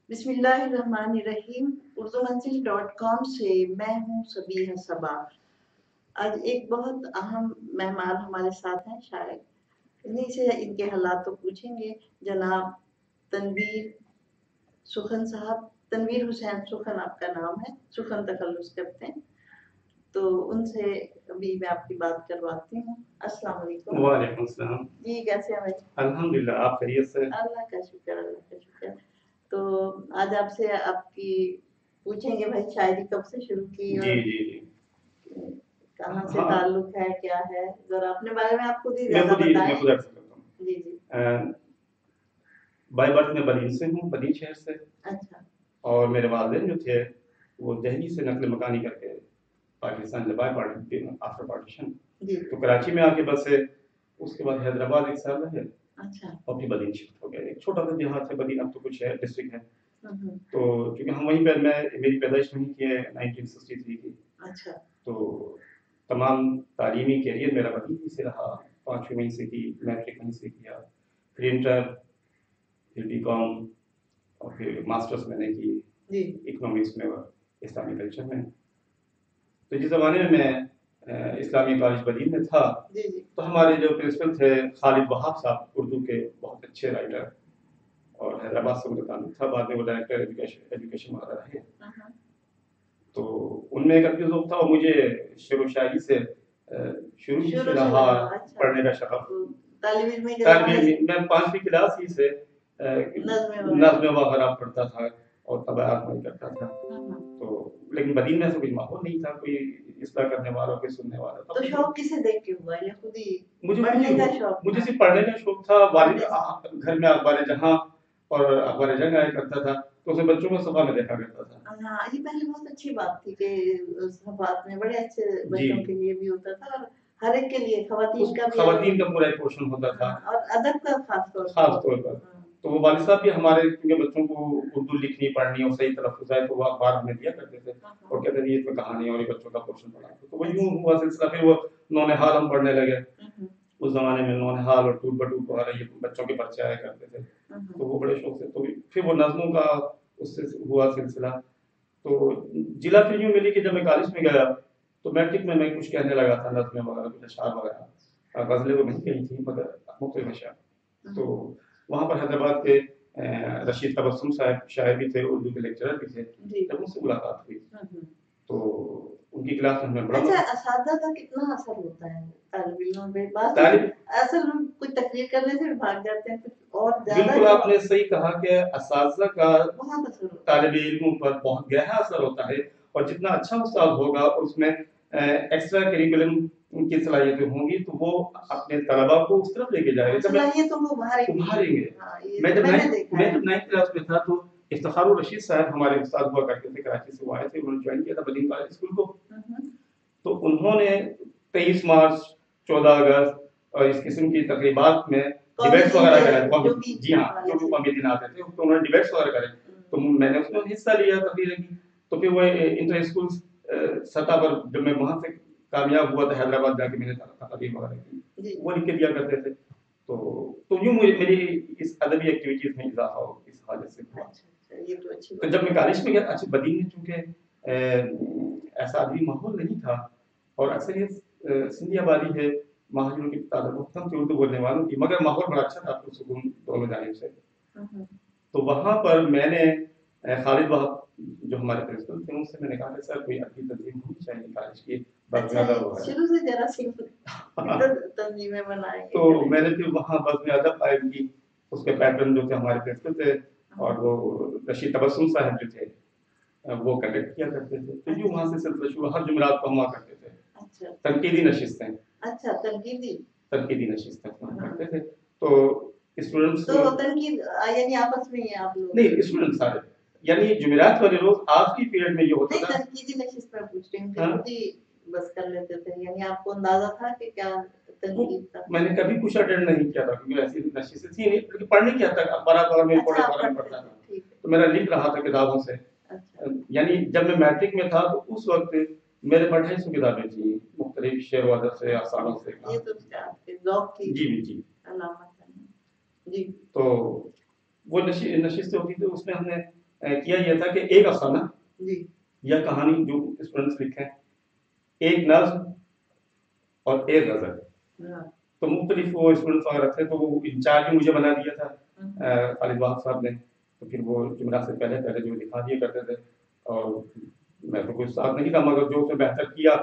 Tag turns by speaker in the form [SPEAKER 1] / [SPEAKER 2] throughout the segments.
[SPEAKER 1] बिस्मिल्लाहिर्रहमानिर्रहीम। urdumanzil.com से मैं हूँ सबीहा सबा। आज एक बहुत अहम मेहमान हमारे साथ हैं, शायद इन्हीं से इनके हालात तो पूछेंगे। जनाब तनवीर सुखन साहब, तनवीर हुसैन सुखन आपका नाम है, सुखन तखल्लुस करते हैं, तो उनसे अभी मैं आपकी बात करवाती हूँ। अस्सलाम वालेकुम।
[SPEAKER 2] वालेकुम सलाम
[SPEAKER 1] जी, कैसे हैं भाई?
[SPEAKER 2] अल्हम्दुलिल्लाह, आप खैरियत से?
[SPEAKER 1] अल्लाह का शुक्र, अल्लाह का शुक्र। तो आज आपसे आपकी पूछेंगे भाई, शायरी कब से शुरू की
[SPEAKER 2] जी
[SPEAKER 1] और
[SPEAKER 2] जी जी
[SPEAKER 1] कहाँ से
[SPEAKER 2] हाँ,
[SPEAKER 1] ताल्लुक है, क्या है, जरा अपने बारे में आप खुद ही
[SPEAKER 2] मैं
[SPEAKER 1] ज्यादा
[SPEAKER 2] खुद
[SPEAKER 1] बताएं।
[SPEAKER 2] अर्ज करता हूँ।
[SPEAKER 1] जी जी।
[SPEAKER 2] बाय बर्थ मैं बलीन से हूँ, बलीन शहर से।
[SPEAKER 1] अच्छा।
[SPEAKER 2] और मेरे वालिदैन जो थे वो दिल्ली से नकल मकानी करके पाकिस्तान जब आए आफ्टर पार्टीशन,
[SPEAKER 1] जी।
[SPEAKER 2] तो कराची में आके बसे। उसके बाद हैदराबाद एक साल रहे
[SPEAKER 1] अच्छा।
[SPEAKER 2] और फिर बलीन शिफ्ट हो गए। एक छोटा सा देहात है बलीन, अब तो कुछ है, डिस्ट्रिक्ट है।
[SPEAKER 1] हम्म।
[SPEAKER 2] तो क्योंकि हम वहीं पर, मेरी पैदाइश वहीं की है 1963 की।
[SPEAKER 1] अच्छा।
[SPEAKER 2] तो तमाम तालीमी कैरियर मेरा वहीं से रहा। 5वीं वहीं से की, मैट्रिक वहीं से किया, फिर इंटर, फिर बीकॉम, और फिर मास्टर्स मैंने की
[SPEAKER 1] जी।
[SPEAKER 2] इकोनॉमिक्स में और इस्लामी कल्चर में। तो जिस ज़माने में मैं इस्लामी कॉलेज बदीन में था,
[SPEAKER 1] जी जी।
[SPEAKER 2] तो हमारे जो प्रिंसिपल थे खालिद वहाब साहब, उर्दू के बहुत अच्छे राइटर, और हैदराबाद से उनका ताल्लुक था। बाद में वो डायरेक्टर एजुकेशन वगैरह रहे। तो उनमें एक अभी ज़ौक़ था, और मुझे शेर व शायरी से शुरू ही से रहा पढ़ने का शौक़। मैं 5वीं क्लास ही से नज़्म वगैरह पढ़ता था और तबायात में करता था। तो लेकिन बदीन में ऐसा कोई माहौल नहीं था, कोई इस्लाह करने वाला, कोई सुनने वाला।
[SPEAKER 1] तो शौक किसे देख के हुआ या खुद ही?
[SPEAKER 2] मुझे
[SPEAKER 1] पढ़ने का शौक?
[SPEAKER 2] मुझे सिर्फ पढ़ने का शौक था। वालिद घर में अखबार जहां और अखबार जंग आया करता था, तो उसे बच्चों को सफा में देखा करता था।
[SPEAKER 1] हाँ, ये पहले बहुत अच्छी बात थी कि सफात में बड़े अच्छे बच्चों के लिए भी होता था, और हर एक के लिए, खवातीन का भी,
[SPEAKER 2] खवातीन का पूरा एक पोर्शन होता था,
[SPEAKER 1] और अदब का
[SPEAKER 2] खास तौर पर। तो वो वालिद साहब भी हमारे, क्योंकि बच्चों को उर्दू लिखनी पढ़नी और सही तलफ़्फ़ुज़ आए, तो वो अखबार हमें दिया करते थे और कहते थे ये इसमें कहानी और ये बच्चों का पोर्शन पढ़ा। तो वो यूं हुआ सिलसिला। फिर वो नौनिहाल हम पढ़ने लगे। उस जमाने में नौनिहाल और टूट बटूट वगैरह ये बच्चों के पर्चे आया करते थे, तो वो बड़े शौक से। तो फिर वो नज़्मों का उससे हुआ सिलसिला। तो जिला फिर यूं मिली कि जब मैं कॉलेज में गया, तो मैट्रिक में मैं कुछ कहने लगा था, नज़्में वगैरह, कुछ अशआर वगैरह। गज़लें वो नहीं कही थी, मगर मुख्तलिफ अशआर। तो वहाँ पर हैदराबाद के रशीद तबस्सुम साहब शायर भी थे, उर्दू के लेक्चरर भी थे। जब उनसे मुलाकात हुई, तो उनकी क्लास में हमें बड़ा
[SPEAKER 1] अच्छा, असातिज़ा का कितना असर होता है तालिब इल्मों पे? बात असल में कोई तकरीर करने से भी भाग जाते हैं, कुछ और ज्यादा।
[SPEAKER 2] बिल्कुल आपने सही कहा कि असातिज़ा का
[SPEAKER 1] बहुत असर होता है,
[SPEAKER 2] तालिब इल्मों पर बहुत गहरा असर होता है। और जितना अच्छा उस्ताद होगा और उसमें एक्स्ट्रा करिकुलम उनकी सलाहियतें होंगी, तो वो अपने तलबा को उस तरफ लेके जाएगा।
[SPEAKER 1] सलाहियतों को उभारेंगे।
[SPEAKER 2] मैं जब 9th क्लास में था, तो इफ्तिखारुर रशीद साहब हमारे उस्ताद हुआ करते थे, कराची से वो आए थे, उन्होंने ज्वाइन किया था बदीन कॉलेज स्कूल को। तो उन्होंने 23 मार्च, 14 अगस्त और इस किस्म की तकरीबात में डिबेट्स वगैरह करे। जी हाँ, जो भी कॉमी दिन आते थे, तो उन्होंने डिबेट्स वगैरह करे। तो मैंने उसमें हिस्सा लिया तकरीर की। तो फिर वो इंटर स्कूल सतह पर जब मैं वहाँ से कामयाब हुआ, तो हैदराबाद जाके मैंने तकरीर वगैरह की, वो लिख के दिया करते थे। तो यूँ मेरी इस अदबी एक्टिविटीज में इजाफा हो इस हालत से हुआ।
[SPEAKER 1] ये तो अच्छी बात।
[SPEAKER 2] तो जब मैं कॉलेज में गया, अच्छा बदीन में चूंकि ऐसा अदबी माहौल नहीं था, और अक्सर ये सिंधी आबादी है, महाजनों की तादाद बहुत कम थी उर्दू बोलने वालों की, मगर माहौल बड़ा अच्छा था, सुकून दोनों जानिब से। तो वहाँ पर मैंने खालिद वहाब जो हमारे प्रिंसिपल थे, उनसे मैंने कहा कि सर कोई अदबी तंजीम होनी चाहिए कॉलेज की,
[SPEAKER 1] शुरू से जरा तंजीमें बनाएंगे।
[SPEAKER 2] तो मैंने फिर वहाँ बज़्म अदब कायम की। उसके पैटर्न जो थे हमारे प्रिंसिपल थे, और वो रशीद तबस्सुम साहब जो थे, वो कंडक्ट किया करते थे। तो यूँ वहाँ से सिलसिला शुरू, हर जुमेरात को हम हुआ करते थे। अच्छा। तनकीदी नशिस्तें।
[SPEAKER 1] अच्छा, तनकीदी
[SPEAKER 2] नशिस्तें करते थे। तो स्टूडेंट्स,
[SPEAKER 1] तो तनकीद यानी आपस में ही आप लोग?
[SPEAKER 2] नहीं, स्टूडेंट्स सारे, यानी जुमेरात वाले रोज आखिरी पीरियड में ये होता था।
[SPEAKER 1] तनकीदी नशिस्त में पूछ रही हूँ कि खुद ही बस कर लेते थे, यानी आपको अंदाजा था कि क्या तनकीद था?
[SPEAKER 2] मैंने कभी कुछ अटेंड नहीं किया था, क्योंकि ऐसी नशिस्तें थी नहीं, क्योंकि पढ़ने की हद तक अखबार में पढ़ता था, तो मेरा लिंक रहा था किताबों से। यानी जब मैं मैट्रिक में था, तो उस वक्त मेरे 250 किताबें थी, मुख्तलिफ शेर व अदब से, अफसानों से।
[SPEAKER 1] ये तो आपके ज़ौक़ की
[SPEAKER 2] जी
[SPEAKER 1] अलामत है। जी।
[SPEAKER 2] तो वो नशिस्तें होती थी, उसमें हमने किया ये था कि एक अफसाना
[SPEAKER 1] जी
[SPEAKER 2] या कहानी जो स्टूडेंट्स लिखें, एक नज्म और एक गजल।
[SPEAKER 1] हाँ,
[SPEAKER 2] तो मुख्तलिफ वो स्टूडेंट्स वगैरह थे, तो वो इंचार्ज भी मुझे बना दिया था खालिद वाहब साहब ने। तो फिर वो जुमेरात से पहले पहले जो दिखा दिया करते थे, और मैं तो कोई साथ नहीं था, मगर जो उसने बेहतर किया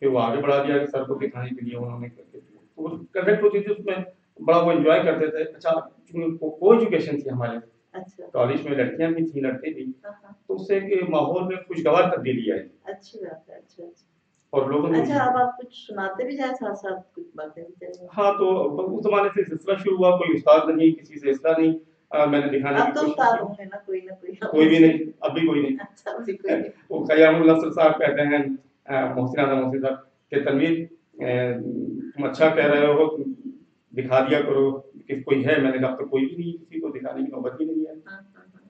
[SPEAKER 2] फिर वो आगे बढ़ा दिया कि सर को दिखाने के लिए उन्होंने करके। तो वो कंडक्ट होती थी उसमें, बड़ा वो एंजॉय करते थे। अच्छा, चूंकि को एजुकेशन थी हमारे
[SPEAKER 1] अच्छा
[SPEAKER 2] कॉलेज में, लड़कियां भी थी लड़के भी,
[SPEAKER 1] हाँ,
[SPEAKER 2] तो उससे एक माहौल में खुशगवार तब्दीली आई
[SPEAKER 1] अच्छी बात है। अच्छा अच्छा
[SPEAKER 2] और लोगों ने
[SPEAKER 1] अच्छा, अब आप कुछ सुनाते भी जाए, साथ साथ कुछ बातें भी करें।
[SPEAKER 2] हाँ, तो उस जमाने से सिलसिला शुरू हुआ, कोई उस्ताद नहीं, किसी से इसला नहीं, मैंने दिखाने
[SPEAKER 1] अब
[SPEAKER 2] की
[SPEAKER 1] तो
[SPEAKER 2] कोशिश
[SPEAKER 1] उस्ताद
[SPEAKER 2] की।
[SPEAKER 1] होंगे ना कोई
[SPEAKER 2] कोई भी नहीं, अभी कोई नहीं।
[SPEAKER 1] अच्छा, अभी कोई नहीं।
[SPEAKER 2] वो कयामुल नस्र साहब कहते हैं, मोहसिन आदम मोहसिन साहब के, तनवीर तुम अच्छा कह रहे हो, दिखा दिया करो कि कोई है। मैंने कहा अब तो कोई भी नहीं, किसी को दिखाने की नौबत ही नहीं है।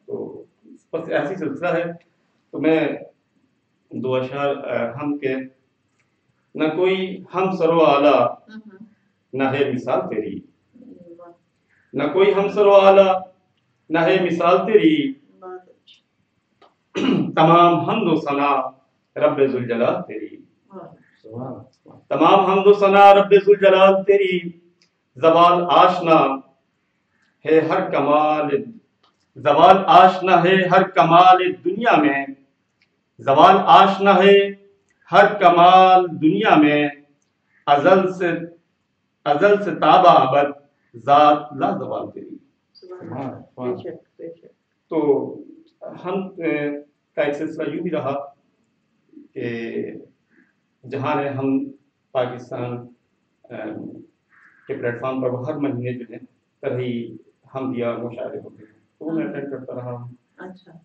[SPEAKER 2] तो बस ऐसी सिलसिला है। तो मैं दो अशार हम के, न कोई हम सरो आला न है मिसाल तेरी, न कोई हम सरो आला न है मिसाल तेरी, तमाम हम्द सना रब्बे जुल जलाल तेरी, तमाम हम्द सना रब्बे जुल जलाल तेरी, जवाल आशना है हर कमाल, जवाल आशना है हर कमाल दुनिया में, जवाल आशना है हर कमाल दुनिया में, अजल से ताबा अबद जात ला जवाल तेरी।
[SPEAKER 1] बेशक बेशक।
[SPEAKER 2] तो हम का एक सिलसिला यूं भी रहा कि जहाँ ने हम पाकिस्तान के प्लेटफॉर्म पर हर महीने जो है तरही हम दिया मुशायरे होते हैं, तो वो मैं अटेंड करता रहा हूँ।
[SPEAKER 1] अच्छा,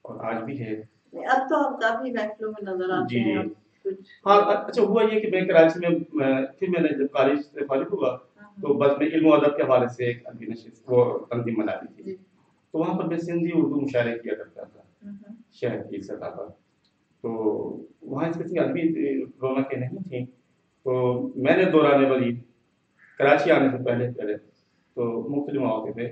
[SPEAKER 2] और आज भी है।
[SPEAKER 1] अब तो आप काफी महफिलों में नजर आते हैं। अब कुछ
[SPEAKER 2] हाँ, अच्छा हुआ ये कि मैं कराची में फिर मैंने जब कॉलेज से फारिग हुआ तो बस मैं इल्म अदब के हवाले से एक अदबी नशिस्त वो तंजीम बना दी थी, तो वहाँ पर मैं सिंधी उर्दू मुशायरे किया करता था शहर की सतह पर। तो वहाँ इसकी अदबी रौनकें नहीं थी, तो मैंने दौरान वलीद कराची आने से पहले पहले तो मुख्तलिफ मौके पे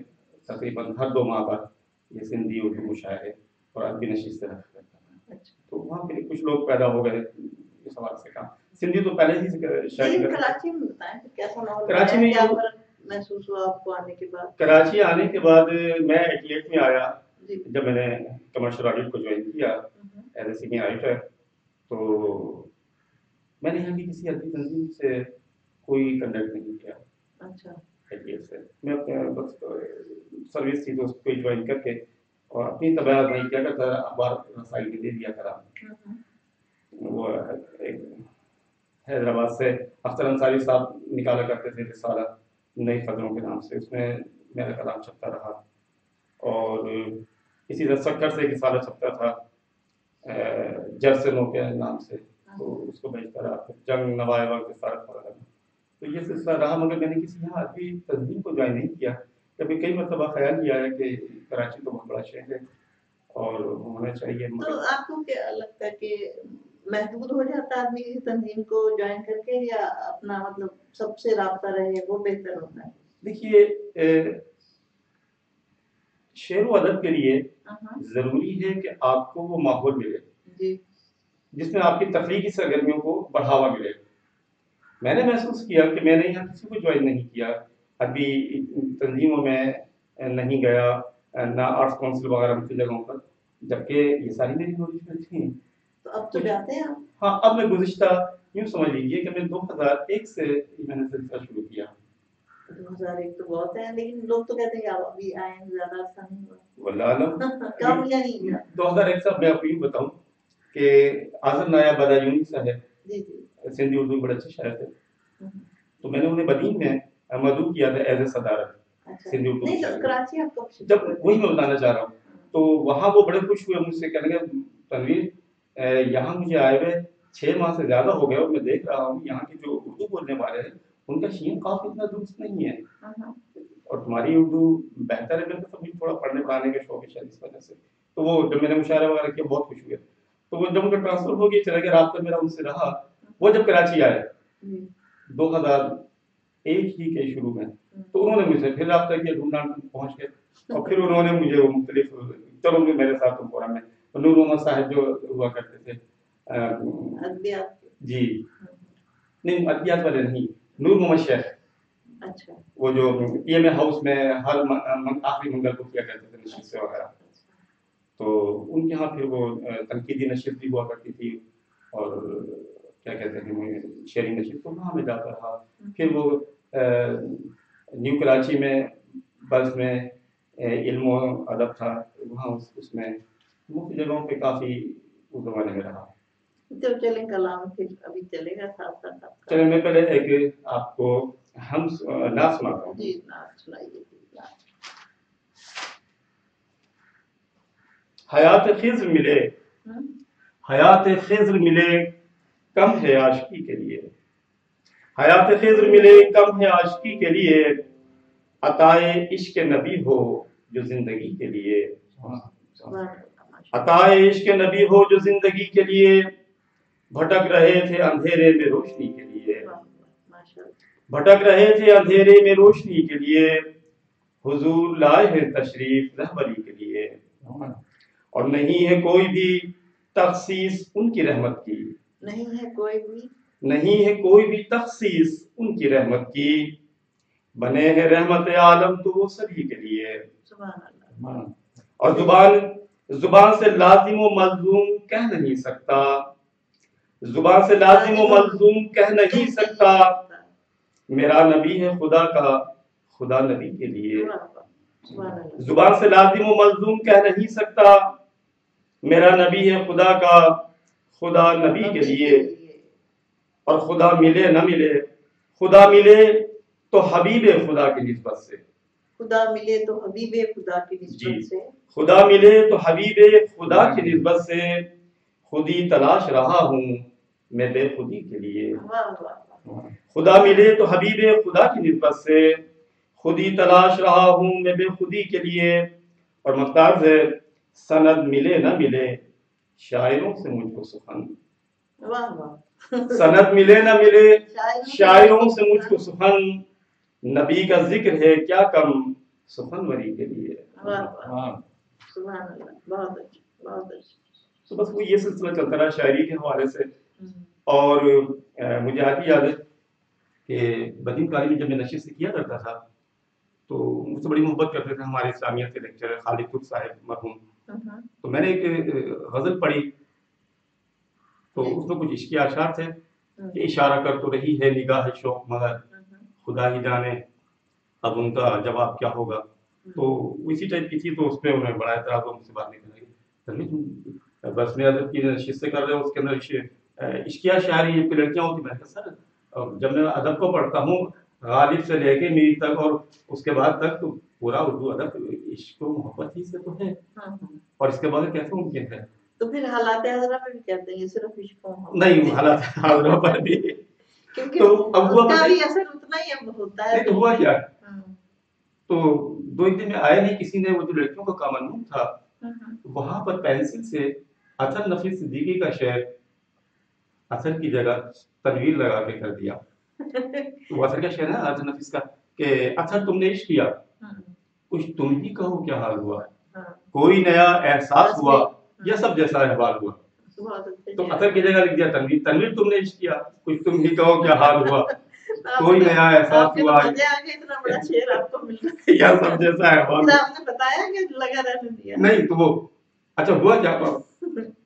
[SPEAKER 2] तकरीबन हर 2 माह बाद ये सिंधी उर्दू मुशायरे और अदबी नशिस्तें रखा करता था। तो वहाँ फिर कुछ लोग पैदा हो गए इस हवाले से। काम सिंधी तो पहले ही शायद
[SPEAKER 1] कराची में बताएं तो कैसा माहौल
[SPEAKER 2] कराची में
[SPEAKER 1] क्या फर्क महसूस हुआ आपको आने के बाद?
[SPEAKER 2] कराची आने के बाद मैं 88 में आया, जब मैंने कमर्शियल ऑडिट को ज्वाइन किया एज ए सीनियर एडिटर। तो मैंने यहाँ की किसी अदबी तंजीम से कोई कंडक्ट नहीं किया। अच्छा, 88 से मैं अपने बस सर्विस थी तो उसको ज्वाइन करके और अपनी तबीयत नहीं क्या करता, अखबार रसाई में दे दिया करा। वो एक हैदराबाद से अख्तर अंसारी साहब निकाला करते थे रिसाला नई खबरों के नाम से, उसमें मेरा कलाम छपता रहा। और इसी तरह सक्कर से एक रिसाला छपता था जर्सनों के नाम से, तो उसको भेजता रहा। जंग नवायबा के साथ तो ये सिलसिला रहा, मगर मैंने किसी यहाँ अभी तंजीम को ज्वाइन नहीं किया। कभी कई मरतबा ख्याल किया है कि कराची तो बहुत बड़ा शहर है और होना चाहिए।
[SPEAKER 1] तो आपको क्या लगता है कि महदूद हो जाता है आदमी किसी तंजीम को ज्वाइन करके, या अपना मतलब सबसे राब्ता रहे वो बेहतर होता है?
[SPEAKER 2] देखिए, शेर व अदब के लिए जरूरी है कि आपको वो माहौल मिले जिसमें आपकी तख्लीकी सरगर्मियों को बढ़ावा मिले। मैंने महसूस किया कि मैंने यहाँ किसी को ज्वाइन नहीं किया, अभी तंजीमों में नहीं गया, ना आर्ट्स काउंसिल वगैरह की जगहों पर, जबकि ये सारी मेरी नॉलेज में थी।
[SPEAKER 1] तो अब तो जाते हैं आप?
[SPEAKER 2] हाँ, अब मैं गुज़िश्ता यूँ समझ लीजिए कि मैं 2001 से मैंने सिलसिला शुरू किया।
[SPEAKER 1] 2001 तो बहुत है, लेकिन लोग तो कहते हैं कि आप अभी आए हैं, ज्यादा अर्सा नहीं हुआ।
[SPEAKER 2] वल्लाह आलम।
[SPEAKER 1] कम या नहीं?
[SPEAKER 2] 2001 से मैं आपको यूँ बताऊँ कि आज़म नाया बदायूनी साहब सिंधी उर्दू बड़े अच्छे शायर थे, तो मैंने उन्हें बदीन में मदऊ किया था एज ए सदारत सिंधी उर्दू
[SPEAKER 1] नहीं, तो कराची आप कब से?
[SPEAKER 2] जब वही मैं बताना चाह रहा हूँ। तो वहाँ वो बड़े खुश हुए मुझसे, कहने लगे तनवीर यहाँ मुझे आए हुए 6 माह से ज्यादा हो गया और मैं देख रहा हूँ यहाँ के जो उर्दू बोलने वाले हैं उनका शीन काफी इतना दुरुस्त नहीं है और तुम्हारी उर्दू बेहतर है। मैंने तो थोड़ा पढ़ने पढ़ाने के शौक है शायद इस वजह से। तो वो जब मैंने मुशायरा वगैरह किया बहुत खुश हुए। तो वो जब उनका ट्रांसफर हो गया, चले गए, रास्ता मेरा उनसे रहा। वो जब कराची आए 2001 ही के शुरू में, तो उन्होंने मुझसे फिर रास्ता किया, ढूंढना पहुंच गए और फिर उन्होंने मुझे वो मुख्तलिफ चलो मेरे साथ तुम फोरम में, नूर मोहम्मद साहब जो हुआ करते थे
[SPEAKER 1] अद्वियात।
[SPEAKER 2] जी, नहीं अद्वियात वाले नहीं, नूर मोहम्मद शेख,
[SPEAKER 1] अच्छा,
[SPEAKER 2] वो जो पीएमए हाउस में हर आखिरी मंगल को किया करते थे नशीद से वगैरह, तो उनके यहाँ फिर वो तनकीदी नशीद भी हुआ करती थी और क्या कहते हैं शेयरिंग नशीद, तो वहाँ में जाता रहा। फिर वो न्यू कराची में बस में इल्म अदब था, वहाँ उसमें मुख्य जगहों पे काफ़ी उस ज़माने में रहा।
[SPEAKER 1] तो चलें कलाम फिर अभी चलेगा साथ साथ आपका।
[SPEAKER 2] चलिए मैं पहले एक आपको हम नात सुनाता हूँ।
[SPEAKER 1] जी नात सुनाइए।
[SPEAKER 2] हयात खिज़्र मिले, हयात खिज़्र मिले कम है आशिकी के लिए, हयात खिज़्र मिले कम है आशिकी के लिए, अताए इश्क नबी हो जो जिंदगी के लिए, अताए इश्क नबी हो जो जिंदगी के लिए, भटक रहे थे अंधेरे में रोशनी के लिए, भटक रहे थे अंधेरे में रोशनी के लिए, हुजूर लाए हैं तशरीफ रहबरी के लिए, और नहीं है कोई भी तखसीस उनकी रहमत की,
[SPEAKER 1] नहीं है कोई भी,
[SPEAKER 2] नहीं है कोई भी तखसीस उनकी रहमत की, बने हैं रहमत आलम तो वो सभी के लिए, और जुबान से लाजिम व मलजूम कह नहीं सकता, जुबान से लाजिम व मलजूम कह नहीं सकता, मेरा नबी है खुदा का खुदा नबी के लिए, जुबान से लाजिम व मलजूम कह नहीं सकता, मेरा नबी है खुदा का खुदा नबी के लिए, और खुदा मिले न मिले, खुदा मिले तो हबीबे खुदा की निस्बत से,
[SPEAKER 1] खुदा मिले तो हबीबे खुदा की निस्बत से,
[SPEAKER 2] खुदा मिले तो हबीबे खुदा की निस्बत से, खुदी तलाश रहा हूँ मैं बेखुदी के लिए, खुदा मिले तो हबीबे खुदा की निस्बत से, खुदी तलाश रहा हूँ मैं बेखुदी के लिए, और मख्तार से सनद मिले न मिले शायरों से मुझको सुखन, सनद मिले न मिले शायरों से मुझको सुखन, नबी का जिक्र है क्या कम सुखनवरी के लिए।
[SPEAKER 1] सुभान अल्लाह, बहुत अच्छा बहुत अच्छा।
[SPEAKER 2] तो बस वो ये सिलसिला चलता रहा शायरी के हवाले से। और मुझे आज भी याद है कि बदीम कॉलेज में जब मैं नशीद से किया करता था तो मुझसे बड़ी मोहब्बत करते थे हमारे इस्लामियत के लेक्चरर खालिद खुद साहब मरहूम। तो मैंने एक गजल पढ़ी तो उसमें कुछ इश्क़ी आशार थे कि इशारा कर तो रही है निगाह शौक मगर खुदा ही जाने अब उनका जवाब क्या होगा। तो इसी टाइप की थी, तो उसमें उन्हें बड़ा एतराज़ हो, मुझसे बात नहीं करने लगी। बस में अदब की नशीद से कर रहे हो, उसके अंदर इश्क़िया शायरी लड़कियाँ होती। मैंने कहा सर जब मैं अदब को पढ़ता हूँ गालिब से लेके मीर तक और उसके बाद तक तो पूरा उर्दू अदब इश्क मोहब्बत ही से तो है, और इसके बाद कैसे मुमकिन है।
[SPEAKER 1] तो फिर हालात हज़रा में भी कहते हैं सिर्फ इश्क
[SPEAKER 2] नहीं, हालात हज़रा पर भी
[SPEAKER 1] क्योंकि
[SPEAKER 2] तो अब
[SPEAKER 1] उसका भी असर उतना ही अब होता है।
[SPEAKER 2] तो हुआ क्या, तो 2 दिन में आया नहीं किसी ने, वो जो लड़कियों का कामनून था वहां पर पेंसिल से अतर नफीस सिद्दीकी का शेर असर की जगह तनवीर लगा के कर दिया। तो वो असर का शेर है अतर नफीस का कि अच्छा तुमने इश्क किया कुछ तुम ही कहो क्या हाल हुआ, कोई नया एहसास हुआ या सब जैसा अहवाल हुआ। तो असर की जगह लिख दिया तनवीर, तनवीर तुमने इश्क किया कुछ तुम ही कहो क्या हाल हुआ, कोई नया एहसास हुआ
[SPEAKER 1] इतना बड़ा शेर आपको मिल रहा
[SPEAKER 2] या सब जैसा अहवाल।
[SPEAKER 1] आपने बताया कि लगा रहने दिया
[SPEAKER 2] नहीं तो वो अच्छा हुआ क्या,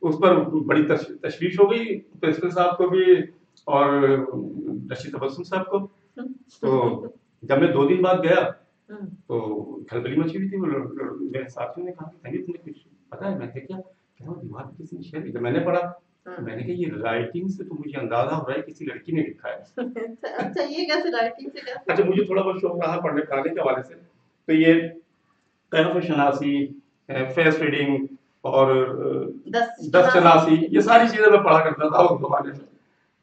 [SPEAKER 2] उस पर बड़ी तशवीश हो गई प्रिंसिपल साहब को भी और रशीद तबस्सुम साहब को। तो जब मैं 2 दिन बाद गया तो खलबली मची हुई थी। मेरे साथियों ने कहा कि तुम्हें कुछ पता है। मैं क्या दीवार पे किसी ने शेयर किया। मैंने पढ़ा मैंने कहा ये राइटिंग से तो मुझे अंदाजा हो रहा है किसी लड़की ने लिखा है।
[SPEAKER 1] अच्छा ये कैसे राइटिंग से कैसे?
[SPEAKER 2] अच्छा मुझे थोड़ा बहुत शौक रहा पढ़ने पढ़ाने के हवाले से, तो ये कैफ़ शनासी, फेस रीडिंग और दस शनासी ये सारी चीजें मैं पढ़ा करता था उस जमाने में।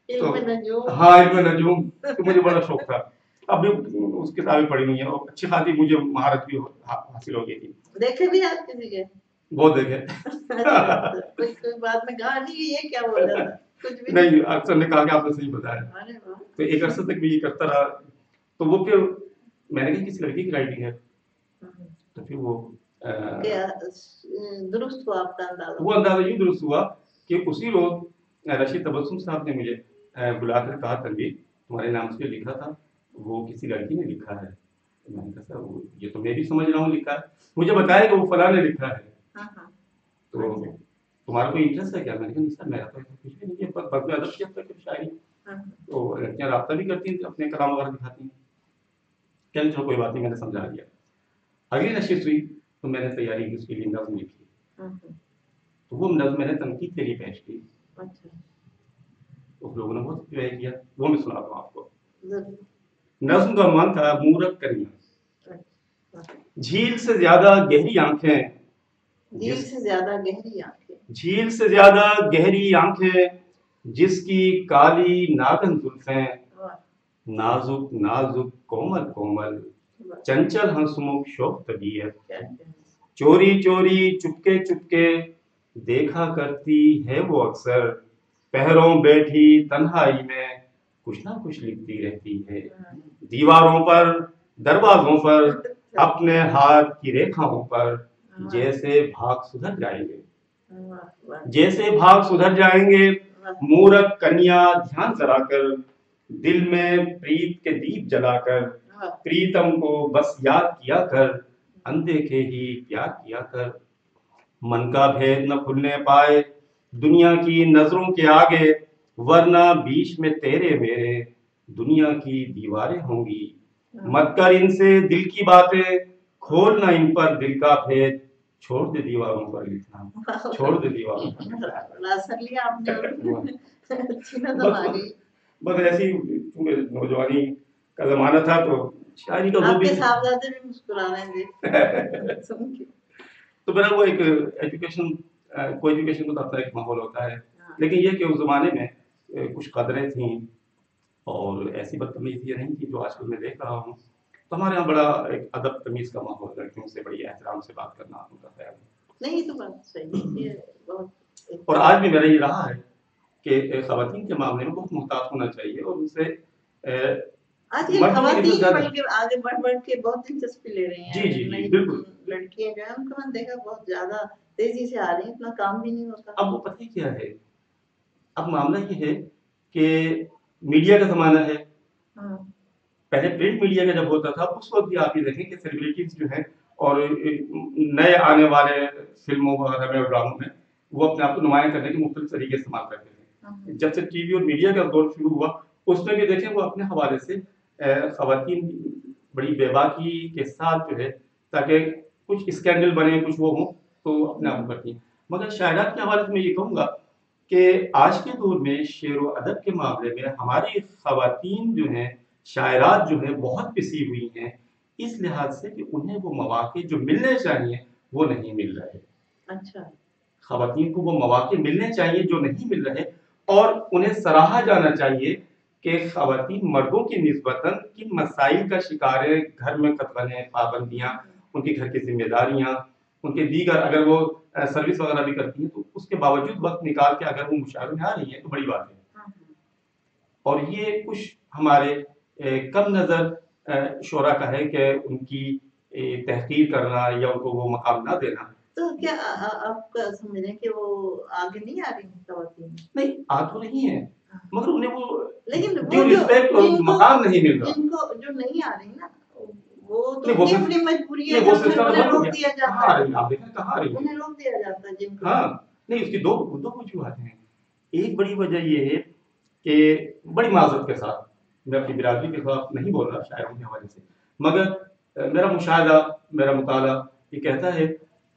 [SPEAKER 2] तो हाँ इल्म नजूम तो मुझे बड़ा शौक था। अब भी उस किताबें पढ़ी हुई है और अच्छी खासी मुझे महारत भी हासिल हो गई थी।
[SPEAKER 1] देखे भी आप किसी के?
[SPEAKER 2] बहुत देखे।
[SPEAKER 1] कोई बात में कहा नहीं ये क्या बोल रहा था? कुछ भी
[SPEAKER 2] नहीं, अक्सर ने कहा कि आपने सही बताया। तो एक अरसे तक भी ये करता रहा। तो वो फिर मैंने कहा किसी लड़की की राइटिंग है, तो फिर वो
[SPEAKER 1] درست ہوا آپ کا اندازہ؟
[SPEAKER 2] وہ اندازہ یوں درست ہوا کہ اسی روز رشید تبسم صاحب نے مجھے بلا کر کہا تنویر تمہارے نام سے لکھا تھا وہ کسی لڑکی نے لکھا ہے. میں نے کہا سر یہ تو میں بھی سمجھ رہا ہوں لکھا ہے. مجھے بتایا کہ وہ فلاں نے لکھا ہے. تو تمہارا کوئی انٹرسٹ ہے کیا؟ میں نے کہا نہیں سر میرا تو کچھ بھی نہیں ہے بس میں ادب شیف تک شاعری. تو لڑکیاں رابطہ بھی کرتی ہیں اپنے کلام وغیرہ دکھاتی ہیں. چل چلو کوئی بات نہیں میں نے سمجھا دیا. اگلی نشست ہوئی تو میں نے تیاری کی اس کے لیے نظم لکھی. تو وہ نظم میں نے تنقید کے لیے پیش کی. اس لوگوں نے بہت انجوائے کیا. وہ میں سناتا ہوں آپ کو. نظم کا عنوان تھا مورک کنیا. جھیل سے زیادہ گہری آنکھیں
[SPEAKER 1] جھیل سے زیادہ گہری آنکھیں
[SPEAKER 2] جھیل سے زیادہ گہری آنکھیں جس کی کالی ناگن زلفیں نازک نازک کومل کومل چنچل ہنسمکھ شوق طبیعت چوری چوری چپکے چپکے دیکھا کرتی ہے وہ اکثر پہروں بیٹھی تنہائی میں کچھ نہ کچھ لکھتی رہتی ہے. دیواروں پر دروازوں پر اپنے ہاتھ کی ریکھاؤں پر جیسے بھاگ سدھر جائیں گے جیسے بھاگ سدھر جائیں گے. مورک کنیا دھیان ذرا کر دل میں پریت کے دیپ جلا کر پریتم کو بس یاد کیا کر اندیکھے ہی پیار کیا کر. من کا بھید نہ کھلنے پائے دنیا کی نظروں کے آگے ورنہ بیچ میں تیرے میرے دنیا کی دیواریں ہوں گی. مت کر ان سے دل کی باتیں کھولنا ان پر دل کا بھید چھوڑ دے دیواروں پر لکھنا چھوڑ دے دیواروں پر. بس ایسی نوجوانی کا زمانہ تھا تو شاعری کا وہ بھی
[SPEAKER 1] صاحبزادے بھی مسکرا رہے تھے.
[SPEAKER 2] تو میرا وہ ایک ایجوکیشن کو ایجوکیشن کا اپنا ایک ماحول ہوتا ہے. لیکن یہ کہ اس زمانے میں کچھ قدریں تھیں اور ایسی بدتمیزیاں نہیں تھیں جو آج کل میں دیکھ رہا ہوں. تو ہمارے یہاں بڑا ایک ادب تمیز کا ماحول ہے. لڑکیوں سے بڑی احترام سے بات کرنا ان کا خیال
[SPEAKER 1] نہیں. تو بات صحیح ہے بہت.
[SPEAKER 2] اور آج بھی میرا یہ رہا ہے کہ خواتین کے معاملے میں بہت محتاط ہونا چاہیے اور ان سے
[SPEAKER 1] آج کل خواتین بلکہ آگے بڑھ بڑھ کے بہت دلچسپی لے رہی ہیں.
[SPEAKER 2] جی جی جی بالکل.
[SPEAKER 1] لڑکیاں جو ہیں ان کو میں نے دیکھا بہت زیادہ تیزی سے آ رہی ہیں. اتنا کام بھی نہیں ہوتا.
[SPEAKER 2] اب وہ پتہ کیا ہے اب معاملہ یہ ہے کہ میڈیا کا زمانہ ہے. پہلے پرنٹ میڈیا کا جب ہوتا تھا اس وقت بھی آپ یہ دیکھیں کہ سیلیبریٹیز جو ہیں اور نئے آنے والے فلموں وغیرہ میں اور ڈراموں میں وہ اپنے آپ کو نمایاں کرنے کے مختلف طریقے استعمال کرتے تھے. جب سے ٹی وی اور میڈیا کا دور شروع ہوا اس میں بھی دیکھیں وہ اپنے حوالے سے خواتین بڑی بے باکی کے ساتھ جو ہے تاکہ کچھ اسکینڈل بنے کچھ وہ ہوں تو اپنے آپ کو کرتی ہیں. مگر شاعرات کے حوالے سے میں یہ کہوں گا کہ آج کے دور میں شعر و ادب کے معاملے میں ہماری خواتین جو ہیں شاعرات جو ہیں بہت پسی ہوئی ہیں اس لحاظ سے کہ انہیں وہ مواقع جو ملنے چاہیے وہ نہیں مل رہے.
[SPEAKER 1] اچھا.
[SPEAKER 2] خواتین کو وہ مواقع ملنے چاہیے جو نہیں مل رہے اور انہیں سراہا جانا چاہیے کہ خواتین مردوں کی نسبتاً کن مسائل کا شکار ہے. گھر میں قطبیں پابندیاں ان کے گھر کی ذمہ داریاں ان کے دیگر اگر وہ سروس وغیرہ بھی کرتی ہیں تو اس کے باوجود وقت نکال کے اگر وہ مشاعرے میں آ رہی ہیں تو بڑی بات ہے. اور یہ کچھ ہمارے کم نظر شعراء کا ہے کہ ان کی تحقیر کرنا یا ان کو وہ مقام نہ دینا.
[SPEAKER 1] تو کیا آپ کا سمجھیں کہ وہ آگے نہیں آ رہی ہیں خواتین؟
[SPEAKER 2] نہیں آ تو نہیں ہے مگر انہیں وہ
[SPEAKER 1] لیکن
[SPEAKER 2] ڈیو رسپیکٹ اور مقام نہیں مل رہا.
[SPEAKER 1] جن کو جو نہیں آ رہی نا وہ تو اپنی مجبوری ہے انہیں روک دیا جاتا ہے.
[SPEAKER 2] کہاں رہی
[SPEAKER 1] انہیں روک دیا جاتا ہے جن کو.
[SPEAKER 2] ہاں نہیں اس کی دو وجوہات ہیں. ایک بڑی وجہ یہ ہے کہ بڑی معذرت کے ساتھ میں اپنی برادری کے خلاف نہیں بول رہا شاعروں کے حوالے سے مگر میرا مشاہدہ میرا مطالعہ یہ کہتا ہے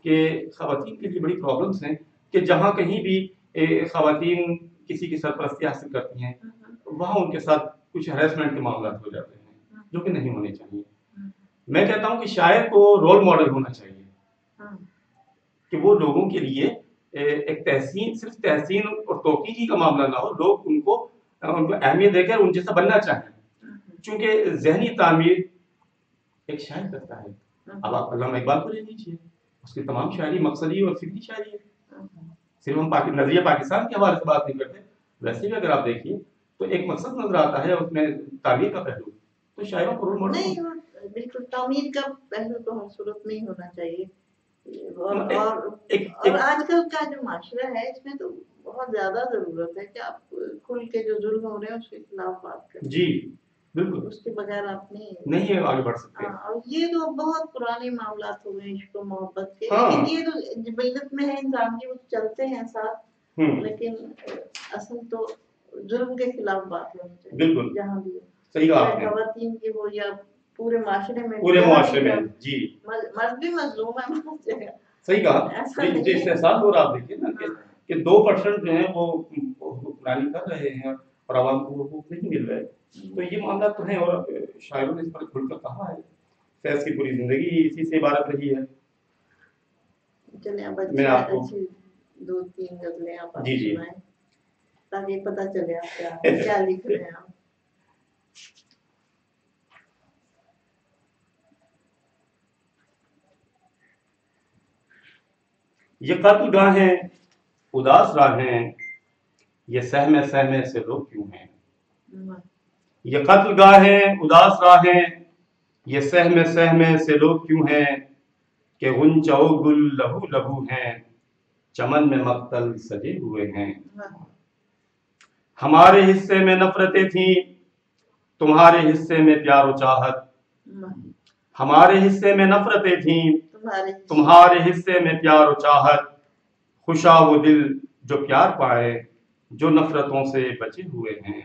[SPEAKER 2] کہ خواتین کے لیے بڑی پرابلمس ہیں کہ جہاں کہیں بھی خواتین کسی کی سرپرستی حاصل کرتی ہیں وہاں ان کے ساتھ کچھ ہریسمنٹ کے معاملات ہو جاتے ہیں جو کہ نہیں ہونے چاہیے. میں کہتا ہوں کہ شاعر کو رول ماڈل ہونا چاہیے کہ وہ لوگوں کے لیے ایک تحسین صرف تحسین اور توقیقی کا معاملہ نہ ہو. لوگ ان کو اہمیت دے کر ان جیسا بننا چاہیں چونکہ ذہنی تعمیر ایک شاعر کرتا ہے. اب آپ علامہ اقبال کو لے لیجیے اس کی تمام شاعری مقصدی اور فکری شاعری ہے. صرف ہم نظریہ پاکستان کے حوالے سے بات نہیں کرتے ویسے بھی اگر آپ دیکھیے تو ایک مقصد نظر آتا ہے اس میں تعمیر کا پہلو. تو شاعروں کو رول ماڈل
[SPEAKER 1] نہیں بالکل تعمیر کا پہلو تو ہر صورت میں ہی ہونا چاہیے اور آج کل کا جو معاشرہ ہے اس میں تو بہت زیادہ ضرورت ہے کہ آپ کھل کے جو ظلم ہو رہے ہیں اس کے خلاف بات کریں.
[SPEAKER 2] جی بالکل,
[SPEAKER 1] اس کے بغیر آپ
[SPEAKER 2] نہیں آگے بڑھ سکتے.
[SPEAKER 1] اور یہ تو بہت پرانے معاملات ہو گئے عشق و محبت کے, لیکن یہ تو ملت میں ہے انسان کی, وہ چلتے ہیں ساتھ, لیکن اصل تو ظلم کے خلاف بات ہونی چاہیے. بالکل جہاں بھی
[SPEAKER 2] صحیح کہا آپ نے,
[SPEAKER 1] خواتین کی ہو یا پورے معاشرے میں.
[SPEAKER 2] جی
[SPEAKER 1] مرد بھی مظلوم ہے.
[SPEAKER 2] صحیح کہا, جو استحصال ہو رہا آپ دیکھیے نا کہ 2% جو ہیں وہ حکمرانی کر رہے ہیں اور عوام کو حقوق نہیں مل رہے, تو یہ معاملہ تو ہیں. اور شاعروں نے اس پر کھل کر کہا ہے, فیض کی پوری زندگی اسی سے عبارت رہی ہے.
[SPEAKER 1] چلیں اب اچھی 2-3 غزلیں آپ سنائیں تاکہ پتہ چلے آپ کیا لکھ رہے ہیں آپ.
[SPEAKER 2] یہ قتل گاہیں اداس راہیں, یہ سہمے سہمے سے لوگ کیوں ہیں. یہ قتل گاہیں اداس راہیں, یہ سہمے سہمے سے لوگ کیوں ہیں. کہ غنچہ و گل لہو لہو ہیں, چمن میں مقتل سجے ہوئے ہیں. ہمارے حصے میں نفرتیں تھیں, تمہارے حصے میں پیار و چاہت. ہمارے حصے میں نفرتیں تھیں, تمہارے حصے میں پیار و چاہت. خوشا وہ دل جو پیار پائے, جو نفرتوں سے بچے ہوئے ہیں.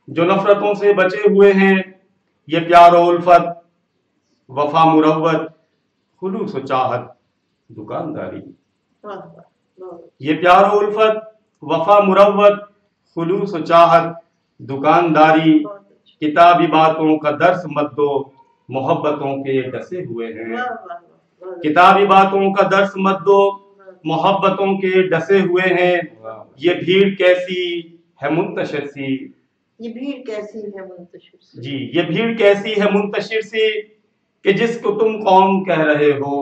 [SPEAKER 2] جو نفرتوں سے بچے ہوئے ہیں, یہ پیار و الفت, وفا مروت, خلوص و چاہت, دکانداری. یہ پیار و الفت, وفا مروت, خلوص و چاہت, دکانداری. کتابی باتوں کا درس مت دو, محبتوں کے ڈسے ہوئے ہیں. کتابی باتوں کا درس مت دو, محبتوں کے ڈسے ہوئے ہیں. یہ بھیڑ کیسی ہے منتشر سی,
[SPEAKER 1] یہ بھیڑ کیسی ہے منتشر سی.
[SPEAKER 2] جی یہ بھیڑ کیسی ہے منتشر سی, کہ جس کو تم قوم کہہ رہے ہو.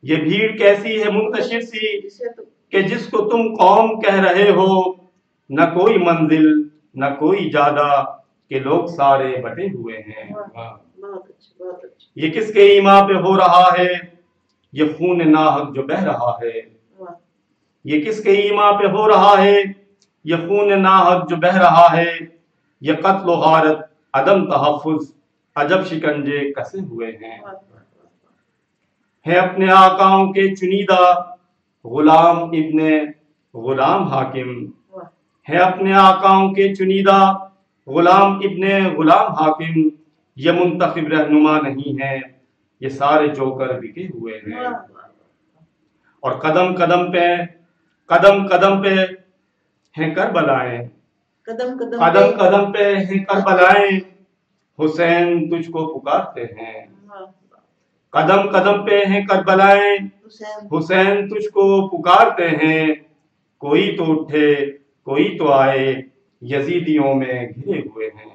[SPEAKER 2] یہ بھیڑ کیسی ہے منتشر سی, کہ جس کو تم قوم کہہ رہے ہو. نہ کوئی منزل نہ کوئی جادہ, کہ لوگ سارے بٹے ہوئے ہیں. یہ کس کے ایما پہ ہو رہا ہے, یہ خون ناحق جو بہ رہا ہے. یہ کس کے ایما پہ ہو رہا ہے, یہ خون ناحق جو بہ رہا ہے. یہ قتل و غارت عدم تحفظ, عجب شکنجے کسے ہوئے ہیں. ہے اپنے آقاؤں کے چنیدہ, غلام ابن غلام حاکم. ہے اپنے آقاؤں کے چنیدہ, غلام ابن غلام حاکم. یہ منتخب رہنما نہیں ہے, یہ سارے جوکر بکے ہوئے ہیں. اور قدم قدم پہ, قدم قدم پہ ہیں کربلائیں, قدم قدم پہ ہیں کربلائیں. حسین تجھ کو پکارتے ہیں, قدم قدم پہ ہیں کربلائیں. حسین تجھ کو پکارتے ہیں. کوئی تو اٹھے کوئی تو آئے, یزیدیوں میں گھرے ہوئے ہیں.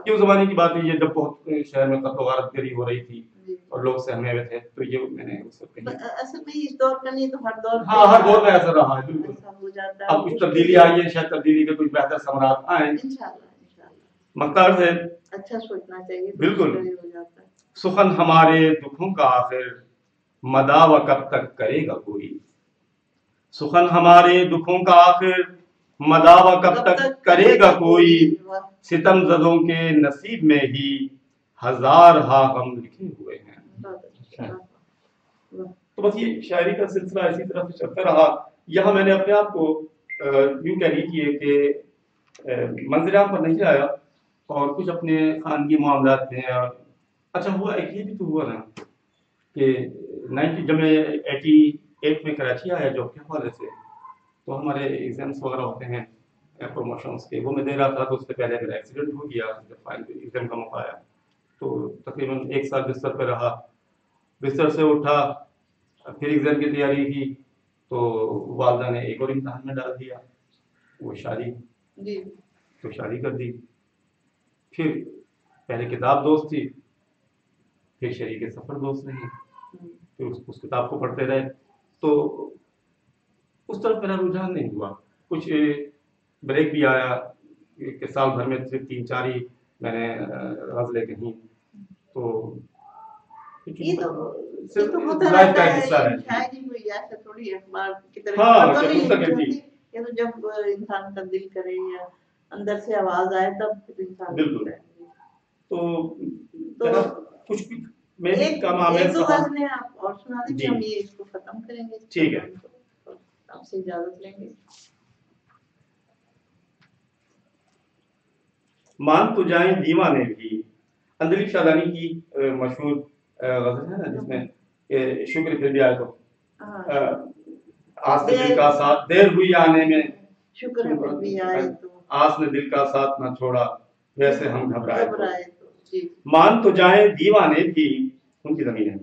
[SPEAKER 2] یہ اس زمانے کی بات ہے, یہ جب بہت شہر میں قتل و غارت گری ہو رہی تھی اور لوگ سہمے ہوئے تھے, تو یہ میں نے اس وقت
[SPEAKER 1] اصل میں اس دور کا نہیں تو ہر دور,
[SPEAKER 2] ہاں ہر دور میں ایسا رہا ہے. بالکل اب کچھ تبدیلی آئی ہے, شاید تبدیلی کے کچھ بہتر ثمرات آئیں مقدار سے.
[SPEAKER 1] اچھا سوچنا چاہیے.
[SPEAKER 2] بالکل. سخن ہمارے دکھوں کا آخر, مداوا کب تک کرے گا کوئی. سخن ہمارے دکھوں کا آخر, مداوا کب تک کرے گا کوئی. ستم زدوں کے نصیب میں ہی, ہزار ہا غم لکھے ہوئے ہیں. تو بس یہ شاعری کا سلسلہ اسی طرح سے چلتا رہا. یہاں میں نے اپنے آپ کو یوں کہہ لیجیے کہ منزل عام پر نہیں آیا, اور کچھ اپنے خانگی معاملات میں. اچھا ہوا ایک یہ بھی تو ہوا نا کہ 90 جب میں 88 میں کراچی آیا جاب کے حوالے سے, تو ہمارے ایگزامس وغیرہ ہوتے ہیں پروموشنس کے, وہ میں دے رہا تھا. تو اس سے پہلے میرا ایکسیڈنٹ ہو گیا جب فائنل ایگزام کا موقع آیا. تو تقریباً 1 سال بستر پہ رہا. بستر سے اٹھا, پھر ایگزام کی تیاری کی, تو والدہ نے ایک اور امتحان میں ڈال دیا, وہ شادی. تو شادی کر دی. پھر پہلے کتاب دوست تھی, پھر شریک سفر دوست نہیں, پھر اس کتاب کو پڑھتے رہے. تو اس طرف میرا رجحان نہیں ہوا. کچھ بریک بھی آیا کہ سال بھر میں صرف 3-4 ہی میں نے غزلیں کہیں. تو
[SPEAKER 1] ये तो होता
[SPEAKER 2] लाइफ
[SPEAKER 1] रहता
[SPEAKER 2] का
[SPEAKER 1] है,
[SPEAKER 2] हिस्सा है।
[SPEAKER 1] शायरी कोई ऐसा थोड़ी अखबार की तरह
[SPEAKER 2] हाँ,
[SPEAKER 1] तो नहीं
[SPEAKER 2] पुस्तक है
[SPEAKER 1] लिखी
[SPEAKER 2] जी।
[SPEAKER 1] होती, ये तो जब इंसान का दिल करे या अंदर से आवाज आए तब फिर इंसान
[SPEAKER 2] बिल्कुल।
[SPEAKER 1] लिखता है।
[SPEAKER 2] तो
[SPEAKER 1] तो
[SPEAKER 2] कुछ भी मैं भी
[SPEAKER 1] एक
[SPEAKER 2] काम आमिर
[SPEAKER 1] दो
[SPEAKER 2] साहब
[SPEAKER 1] गज़लें आप और सुना दीजिए,
[SPEAKER 2] जी।
[SPEAKER 1] हम ये इसको खत्म करेंगे इस
[SPEAKER 2] ठीक है।
[SPEAKER 1] प्रोग्राम को, और आपसे इजाजत लेंगे।
[SPEAKER 2] मान तो जाएं दीवाने भी, अंजलि शादानी की मशहूर गजल है ना, जिसमें शुक्र फिर भी आए तो आस ने दिल का साथ, देर हुई आने में,
[SPEAKER 1] शुक्र है फिर भी आए तो,
[SPEAKER 2] आस ने दिल का साथ न छोड़ा, वैसे हम घबराए
[SPEAKER 1] तो जी।
[SPEAKER 2] मान तो जाएं दीवाने भी, उनकी जमीन है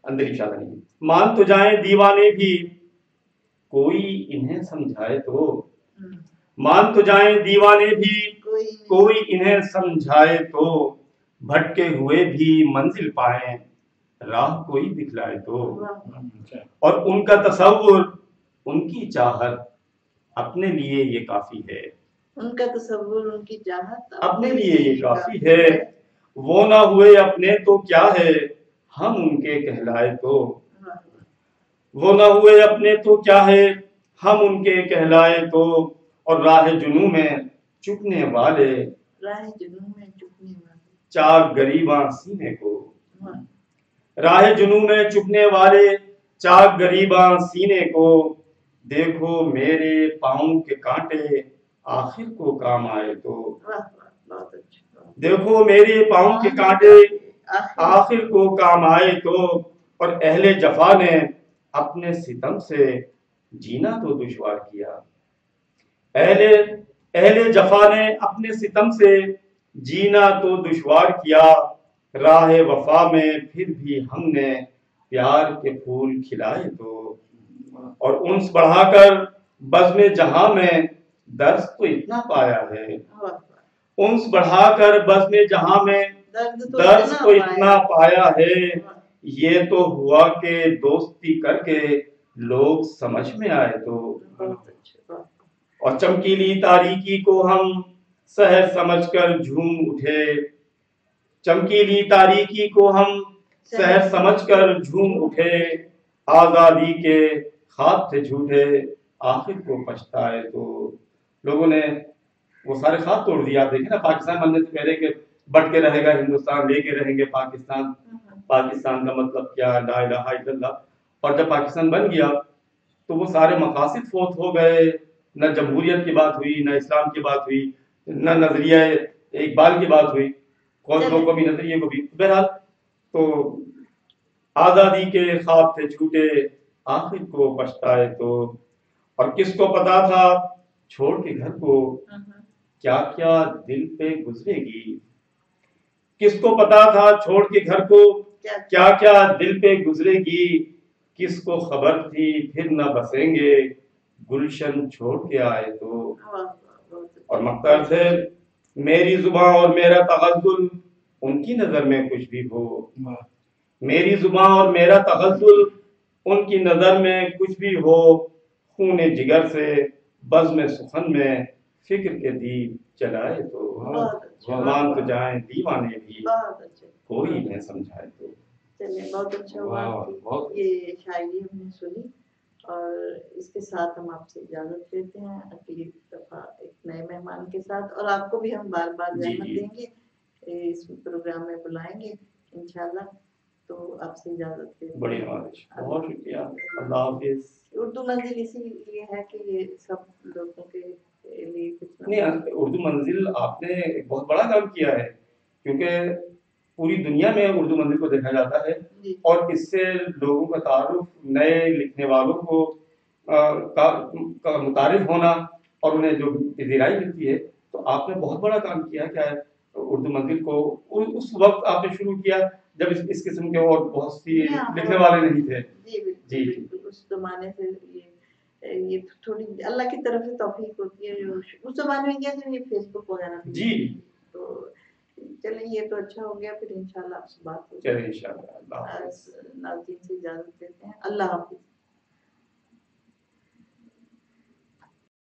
[SPEAKER 2] अंजलि शादानी की। मान तो जाएं दीवाने भी, कोई इन्हें समझाए तो, मान तो जाएं दीवाने भी, कोई इन्हें समझाए तो, भटके हुए भी मंजिल पाए, राह कोई दिखलाए तो। और उनका तसव्वुर, उनकी चाहत, अपने लिए ये काफी है,
[SPEAKER 1] उनका तसव्वुर, उनकी चाहत
[SPEAKER 2] अपने लिए ये काफी है। वो ना हुए अपने तो क्या है, हम उनके कहलाए तो। वो ना हुए अपने तो क्या है, हम उनके कहलाए तो। और राह जुनू में चुकने वाले, चाक गरीबा सीने को, राह जुनू में चुकने वाले, चाक गरीबा सीने को। देखो मेरे पाँव के कांटे, आखिर को काम आए तो। देखो मेरे पाँव के कांटे, आखिर को काम आए तो। और अहले जफा ने अपने सितम से जीना तो दुश्वार किया, अहले जफा ने अपने सितम से जीना तो दुश्वार किया। राह वफा में फिर भी हमने प्यार के फूल खिलाए तो। और उन्स बढ़ाकर बज़्म जहां में दर्द तो इतना पाया है, उन्स बढ़ाकर बज़्म जहां में दर्द तो इतना पाया है। ये तो हुआ कि दोस्ती करके लोग समझ में आए तो। और चमकीली तारीकी को हम सहर समझकर झूम उठे, चमकीली तारीकी को हम सहर समझकर झूम उठे। आजादी के ख्वाब थे झूठे, आखिर को पछताए तो। लोगों ने वो सारे ख्वाब तोड़ दिया। आप देखें ना, पाकिस्तान बनने से पहले के बट के रहेगा हिंदुस्तान, लेके रहेंगे पाकिस्तान, पाकिस्तान का मतलब क्या, ला इलाहा इल्लल्लाह। और जब पाकिस्तान बन गया तो वो सारे मकासद फोत हो गए, न जमहूरियत की बात हुई, न इस्लाम की बात हुई, न नजरिया इकबाल की बात हुई, दो कौमी नजरिए को भी। बहरहाल तो आजादी के ख्वाब थे झूठे, आखिर को पछताए तो। और किसको पता था छोड़ के घर को, क्या क्या दिल पे गुजरेगी। किसको पता था छोड़ के घर को, क्या क्या दिल पे गुजरेगी। किसको खबर थी फिर न बसेंगे, गुलशन छोड़ के आए तो। और मक्तर से मेरी जुबां और मेरा तगज्जुल, उनकी नजर में कुछ भी हो। मेरी जुबां और मेरा तगज्जुल, उनकी नजर में कुछ भी हो। खूने जिगर से बज़्म सुखन में फिक्र के दीप जलाए तो। मान तो जाएं दीवाने भी, कोई इन्हें समझाए तो।
[SPEAKER 1] चलिए, बहुत अच्छा हुआ कि ये शायरी हमने सुनी, और इसके साथ हम आपसे इजाजत लेते हैं अगली दफा एक नए मेहमान के साथ। और आपको भी हम बार बार रहमत देंगे, इस प्रोग्राम में बुलाएंगे इंशाल्लाह। तो आपसे इजाजत लेते हैं।
[SPEAKER 2] बढ़िया, बहुत शुक्रिया, अल्लाह हाफिज।
[SPEAKER 1] उर्दू मंजिल इसीलिए है कि ये सब लोगों के लिए कुछ
[SPEAKER 2] नहीं, उर्दू मंजिल आपने एक बहुत बड़ा काम किया है, क्योंकि पूरी दुनिया में उर्दू मंजिल को देखा जाता है, और इससे लोगों का तारुफ, नए लिखने वालों को का मुतारिफ होना, और उन्हें जो इज़राई मिलती है। तो आपने बहुत बड़ा काम किया क्या है उर्दू मंजिल को। उस वक्त आपने शुरू किया जब इस किस्म के और बहुत सी लिखने वाले नहीं थे।
[SPEAKER 1] जी बिल्कुल, उस जमाने से ये थोड़ी अल्लाह की तरफ से तौफीक होती है। जो उस जमाने में क्या था, ये फेसबुक वगैरह
[SPEAKER 2] जी,
[SPEAKER 1] तो चलिए, ये तो अच्छा हो गया। फिर इंशाल्लाह आपसे बात होगी।
[SPEAKER 2] चलिए इंशाल्लाह।
[SPEAKER 1] नाज़रीन से इजाजत देते हैं, अल्लाह हाफिज।